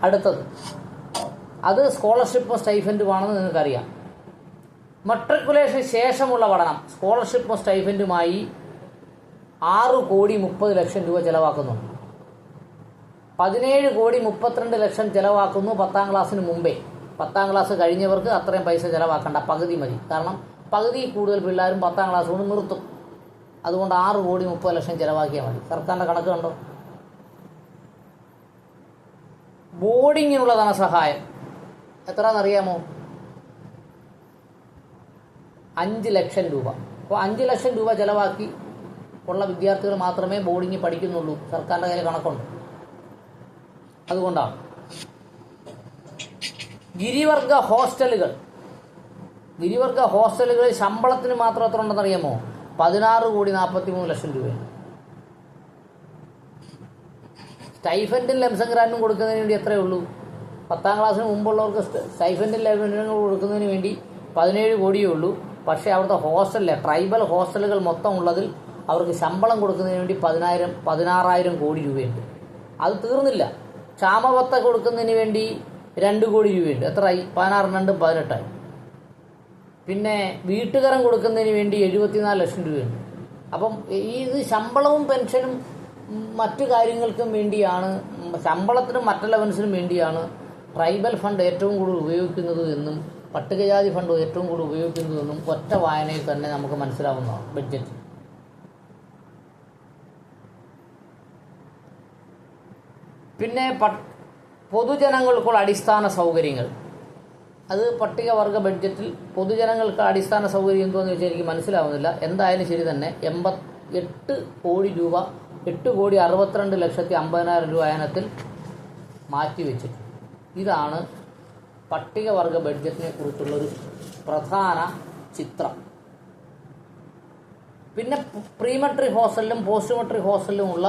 അടുത്തത് അത് സ്കോളർഷിപ്പും സ്റ്റൈഫൻഡുമാണെന്ന് നിങ്ങൾക്കറിയാം. മെട്രിക്കുലേഷന് ശേഷമുള്ള പഠനം സ്കോളർഷിപ്പും സ്റ്റൈഫൻഡുമായി 6,30,00,000 രൂപ ചെലവാക്കുന്നുണ്ട്. 17,32,00,000 ചെലവാക്കുന്നു 10ാം ക്ലാസ്സിന് മുമ്പേ. 10ാം ക്ലാസ് കഴിഞ്ഞവർക്ക് അത്രയും പൈസ ചെലവാക്കണ്ട, പകുതി മതി. കാരണം പകുതി കൂടുതൽ പിള്ളേരും 10ാം ക്ലാസ് കൊണ്ട് നിർത്തും. അതുകൊണ്ട് 6,30,00,000 ചെലവാക്കിയാൽ മതി. സർക്കാരിൻ്റെ കണക്ക് കണ്ടോ. ബോർഡിങ്ങിനുള്ള ധനസഹായം എത്രയാണെന്നറിയാമോ? 5 ലക്ഷം രൂപ. അപ്പോൾ 5 ലക്ഷം രൂപ ചെലവാക്കി ഉള്ള വിദ്യാർത്ഥികൾ മാത്രമേ ബോർഡിങ്ങിൽ പഠിക്കുന്നുള്ളൂ. സർക്കാരിൻ്റെ കയ്യിൽ കണക്കുണ്ട്. അതുകൊണ്ടാണ് ഗിരിവർഗ ഹോസ്റ്റലുകളിൽ ശമ്പളത്തിന് മാത്രം എത്ര ഉണ്ടെന്നറിയാമോ? 16,43,00,000 രൂപയാണ്. സ്റ്റൈഫൻഡും ലെംസം ഗ്രാൻഡും കൊടുക്കുന്നതിന് വേണ്ടി എത്രയേ ഉള്ളൂ? 10ാം ക്ലാസ്സിന് മുമ്പുള്ളവർക്ക് സ്റ്റൈഫൻഡും ലെംസം കൊടുക്കുന്നതിന് വേണ്ടി 17 കോടിയേ ഉള്ളൂ. പക്ഷേ അവിടുത്തെ ഹോസ്റ്റലിലെ ട്രൈബൽ ഹോസ്റ്റലുകൾ മൊത്തം ഉള്ളതിൽ അവർക്ക് ശമ്പളം കൊടുക്കുന്നതിന് വേണ്ടി 16,000 കോടി രൂപയുണ്ട്. അത് തീർന്നില്ല. ക്ഷാമബത്ത കൊടുക്കുന്നതിന് വേണ്ടി 2 കോടി രൂപയുണ്ട്. എത്രയായി? 16 18ആയി. പിന്നെ വീട്ടുകരം കൊടുക്കുന്നതിന് വേണ്ടി 74 ലക്ഷം രൂപയുണ്ട്. അപ്പം ഇത് ശമ്പളവും പെൻഷനും മറ്റു കാര്യങ്ങൾക്കും വേണ്ടിയാണ്, ശമ്പളത്തിനും മറ്റ് അലവൻസിനും വേണ്ടിയാണ് ട്രൈബൽ ഫണ്ട് ഏറ്റവും കൂടുതൽ ഉപയോഗിക്കുന്നത് എന്നും പട്ടികജാതി ഫണ്ട് ഏറ്റവും കൂടുതൽ ഉപയോഗിക്കുന്നതെന്നും ഒറ്റ വായനയിൽ തന്നെ നമുക്ക് മനസ്സിലാവുന്നതാണ് ബഡ്ജറ്റ്. പിന്നെ പൊതുജനങ്ങൾക്കുള്ള അടിസ്ഥാന സൗകര്യങ്ങൾ, അത് പട്ടികവർഗ ബഡ്ജറ്റിൽ പൊതുജനങ്ങൾക്ക് അടിസ്ഥാന സൗകര്യം എന്തോന്ന് വെച്ചാൽ എനിക്ക് മനസ്സിലാവുന്നില്ല. എന്തായാലും ശരി തന്നെ 8 കോടി രൂപ 8,62,50,000 രൂപ ഇനത്തിൽ മാറ്റിവെച്ചിട്ടുണ്ട്. ഇതാണ് പട്ടികവർഗ ബഡ്ജറ്റിനെ കുറിച്ചുള്ളൊരു പ്രധാന ചിത്രം. പിന്നെ പ്രീ മെട്രിക് ഹോസ്റ്റലിലും പോസ്റ്റ് മെട്രിക് ഹോസ്റ്റലിലുമുള്ള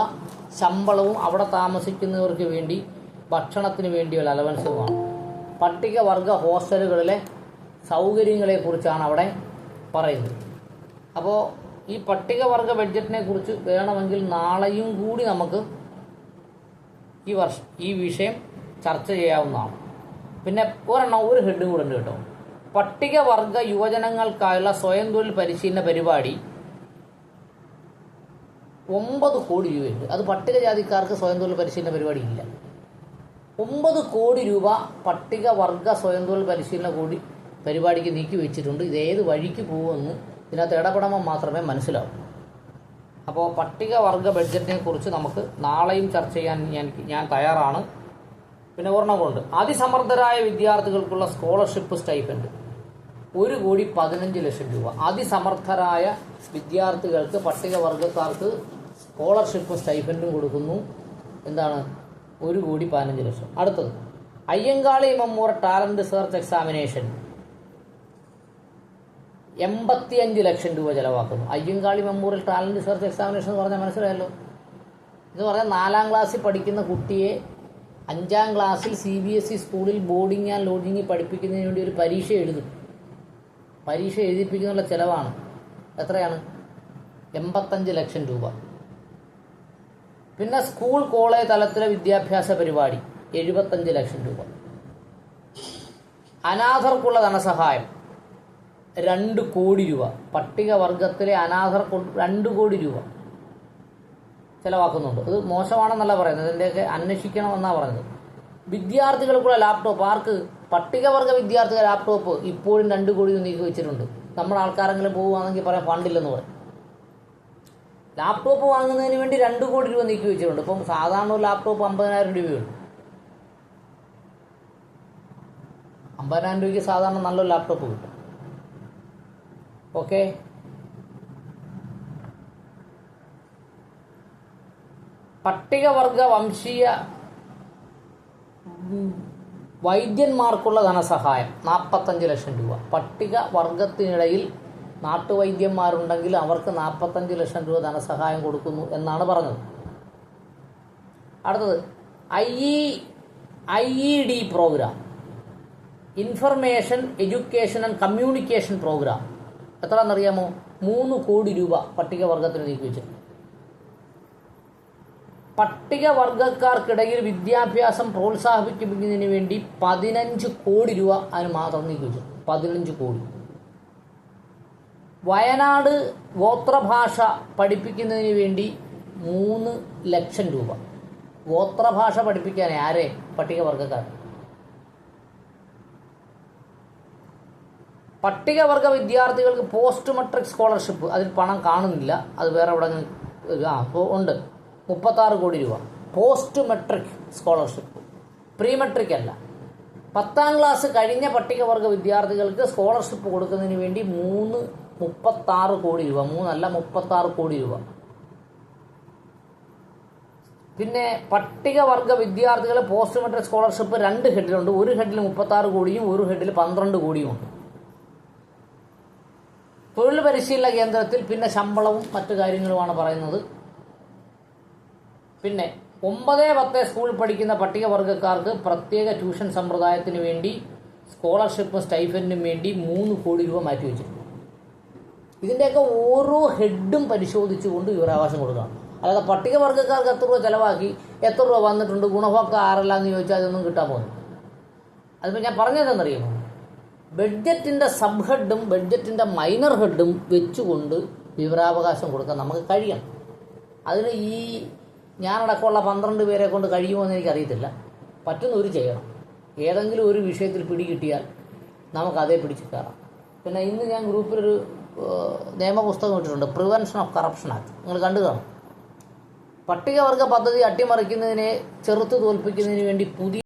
ശമ്പളവും അവിടെ താമസിക്കുന്നവർക്ക് വേണ്ടി ഭക്ഷണത്തിന് വേണ്ടിയുള്ള അലവൻസുമാണ്. പട്ടികവർഗ ഹോസ്റ്റലുകളിലെ സൗകര്യങ്ങളെക്കുറിച്ചാണ് അവിടെ പറയുന്നത്. അപ്പോൾ ഈ പട്ടികവർഗ ബഡ്ജറ്റിനെ കുറിച്ച് വേണമെങ്കിൽ നാളെയും കൂടി നമുക്ക് ഈ വിഷയം ചർച്ച ചെയ്യാവുന്നതാണ്. പിന്നെ ഒരു ഹെഡും കൂടെ ഉണ്ട് കേട്ടോ. പട്ടികവർഗ യുവജനങ്ങൾക്കായുള്ള സ്വയം തൊഴിൽ പരിശീലന പരിപാടി 9 കോടി രൂപയുണ്ട്. അത് പട്ടികജാതിക്കാർക്ക് സ്വയം തൊഴിൽ പരിശീലന പരിപാടി ഇല്ല. 9 കോടി രൂപ പട്ടികവർഗ സ്വയം തൊഴിൽ പരിശീലന പരിപാടിക്ക് നീക്കി വെച്ചിട്ടുണ്ട്. ഇത് ഏത് വഴിക്ക് പോകുമെന്ന് ഇതിനകത്ത് ഇടപെടുമ്പോൾ മാത്രമേ മനസ്സിലാവൂ. അപ്പോൾ പട്ടികവർഗ ബഡ്ജറ്റിനെ കുറിച്ച് നമുക്ക് നാളെയും ചർച്ച ചെയ്യാൻ ഞാൻ തയ്യാറാണ്. പിന്നെ കൊണ്ട് അതിസമർത്ഥരായ വിദ്യാർത്ഥികൾക്കുള്ള സ്കോളർഷിപ്പ് സ്റ്റൈഫൻഡ് 1,15,00,000 രൂപ. അതിസമർത്ഥരായ വിദ്യാർത്ഥികൾക്ക് പട്ടികവർഗക്കാർക്ക് സ്കോളർഷിപ്പ് സ്റ്റൈഫൻഡും കൊടുക്കുന്നു. എന്താണ്? 1,15,00,000. അടുത്തത് Ayyankali memorial talent search examination 85 ലക്ഷം രൂപ ചെലവാക്കുന്നു. Ayyankali memorial talent search examination എന്ന് പറഞ്ഞാൽ മനസ്സിലായല്ലോ. ഇത് പറഞ്ഞാൽ 4ാം ക്ലാസ്സിൽ പഠിക്കുന്ന കുട്ടിയെ 5ാം ക്ലാസ്സിൽ CBSE സ്കൂളിൽ ബോർഡിംഗ് ആൻഡ് ലോഡ്ജിങ്ങിൽ പഠിപ്പിക്കുന്നതിന് വേണ്ടി ഒരു പരീക്ഷ എഴുതും. പരീക്ഷ എഴുതിപ്പിക്കുന്നുള്ള ചിലവാണ്. എത്രയാണ്? 85 ലക്ഷം രൂപ. പിന്നെ സ്കൂൾ കോളേജ് തലത്തിലെ വിദ്യാഭ്യാസ പരിപാടി 75 ലക്ഷം രൂപ. അനാഥർക്കുള്ള ധനസഹായം 2 കോടി രൂപ. പട്ടികവർഗത്തിലെ അനാഥർക്ക് 2 കോടി രൂപ ചെലവാക്കുന്നുണ്ട്. അത് മോശമാണെന്നല്ല പറയുന്നത്, ഇതിൻ്റെയൊക്കെ അന്വേഷിക്കണമെന്നാണ് പറയുന്നത്. വിദ്യാർത്ഥികൾക്കുള്ള ലാപ്ടോപ്പ് ആർക്ക്? പട്ടികവർഗ വിദ്യാർത്ഥികൾ ലാപ്ടോപ്പ് ഇപ്പോഴും 2 കോടി നീക്കി വെച്ചിട്ടുണ്ട്. നമ്മുടെ ആൾക്കാരെങ്കിലും പോവുകയാണെങ്കിൽ പറയാൻ ഫണ്ടില്ലെന്ന് പറയും. ലാപ്ടോപ്പ് വാങ്ങുന്നതിന് വേണ്ടി 2 കോടി രൂപ നീക്കി വെച്ചിട്ടുണ്ട്. ഇപ്പം സാധാരണ ഒരു ലാപ്ടോപ്പ് 50,000 രൂപയുണ്ട്. 50,000 രൂപയ്ക്ക് സാധാരണ നല്ലൊരു ലാപ്ടോപ്പ് കിട്ടും. ഓക്കെ, പട്ടികവർഗ വംശീയ വൈദ്യന്മാർക്കുള്ള ധനസഹായം 45 ലക്ഷം രൂപ. പട്ടികവർഗത്തിനിടയിൽ നാട്ടുവൈദ്യന്മാരുണ്ടെങ്കിൽ അവർക്ക് 45 ലക്ഷം രൂപ ധനസഹായം കൊടുക്കുന്നു എന്നാണ് പറഞ്ഞത്. അടുത്തത് IED program, information education and communication program. എത്രയാണെന്നറിയാമോ? 3 കോടി രൂപ പട്ടികവർഗത്തിന് നീക്കി വെച്ചിട്ടുണ്ട്. പട്ടികവർഗക്കാർക്കിടയിൽ വിദ്യാഭ്യാസം പ്രോത്സാഹിപ്പിക്കുന്നതിന് വേണ്ടി 15 കോടി രൂപ അതിന് മാത്രം നീക്കി വെച്ചു. 15 കോടി. വയനാട് ഗോത്രഭാഷ പഠിപ്പിക്കുന്നതിന് വേണ്ടി 3 ലക്ഷം രൂപ. ഗോത്രഭാഷ പഠിപ്പിക്കാൻ ആരെ? പട്ടികവർഗക്കാർ. പട്ടികവർഗ വിദ്യാർത്ഥികൾക്ക് പോസ്റ്റ് മെട്രിക് സ്കോളർഷിപ്പ്, അതിൽ പണം കാണുന്നില്ല, അത് വേറെ എവിടെ ഉണ്ട്, 36 കോടി രൂപ. Post metric scholarship, pre metric അല്ല. 10ാം ക്ലാസ് കഴിഞ്ഞ പട്ടികവർഗ വിദ്യാർത്ഥികൾക്ക് സ്കോളർഷിപ്പ് കൊടുക്കുന്നതിന് വേണ്ടി 36 കോടി രൂപ. 3 അല്ല, 36 കോടി രൂപ. പിന്നെ പട്ടികവർഗ വിദ്യാർത്ഥികളെ പോസ്റ്റ് മെട്രിക് സ്കോളർഷിപ്പ് 2 ഹെഡിലുണ്ട്. ഒരു ഹെഡിൽ 36 കോടിയും ഒരു ഹെഡിൽ 12 കോടിയും ഉണ്ട്. തൊഴിൽ പരിശീലന കേന്ദ്രത്തിൽ പിന്നെ ശമ്പളവും മറ്റു കാര്യങ്ങളുമാണ് പറയുന്നത്. പിന്നെ 9-10 സ്കൂളിൽ പഠിക്കുന്ന പട്ടികവർഗക്കാർക്ക് പ്രത്യേക ട്യൂഷൻ സമ്പ്രദായത്തിന് വേണ്ടി സ്കോളർഷിപ്പും സ്റ്റൈഫൻഡിനും വേണ്ടി 3 കോടി രൂപ മാറ്റിവെച്ചിട്ടുണ്ട്. ഇതിൻ്റെയൊക്കെ ഓരോ ഹെഡും പരിശോധിച്ചുകൊണ്ട് വിവരാവകാശം കൊടുക്കണം. അല്ലാതെ പട്ടികവർഗക്കാർക്ക് എത്ര രൂപ ചിലവാക്കി, എത്ര രൂപ വന്നിട്ടുണ്ട്, ഗുണഭോക്ത ആരെല്ലാന്ന് ചോദിച്ചാൽ അതൊന്നും കിട്ടാൻ പോകുന്നു. അതിപ്പോൾ ഞാൻ പറഞ്ഞതെന്നറിയുമോ? ബഡ്ജറ്റിൻ്റെ സബ് ഹെഡും ബഡ്ജറ്റിൻ്റെ മൈനർ ഹെഡും വെച്ചുകൊണ്ട് വിവരാവകാശം കൊടുക്കാൻ നമുക്ക് കഴിയണം. അതിന് ഈ ഞാനടക്കമുള്ള 12 പേരെ കൊണ്ട് കഴിയുമോ എന്ന് എനിക്കറിയത്തില്ല. പറ്റുന്നവർ ചെയ്യണം. ഏതെങ്കിലും ഒരു വിഷയത്തിൽ പിടികിട്ടിയാൽ നമുക്കതേ പിടിച്ച് കയറാം. പിന്നെ ഇന്ന് ഞാൻ ഗ്രൂപ്പിലൊരു നിയമപുസ്തകം ഇട്ടിട്ടുണ്ട്, പ്രിവെൻഷൻ ഓഫ് കറപ്ഷൻ ആക്ട്. നിങ്ങൾ കണ്ടു കാണും. പട്ടികവർഗ പദ്ധതി അട്ടിമറിക്കുന്നതിനെ ചെറുത്തു തോൽപ്പിക്കുന്നതിന് വേണ്ടി പുതിയ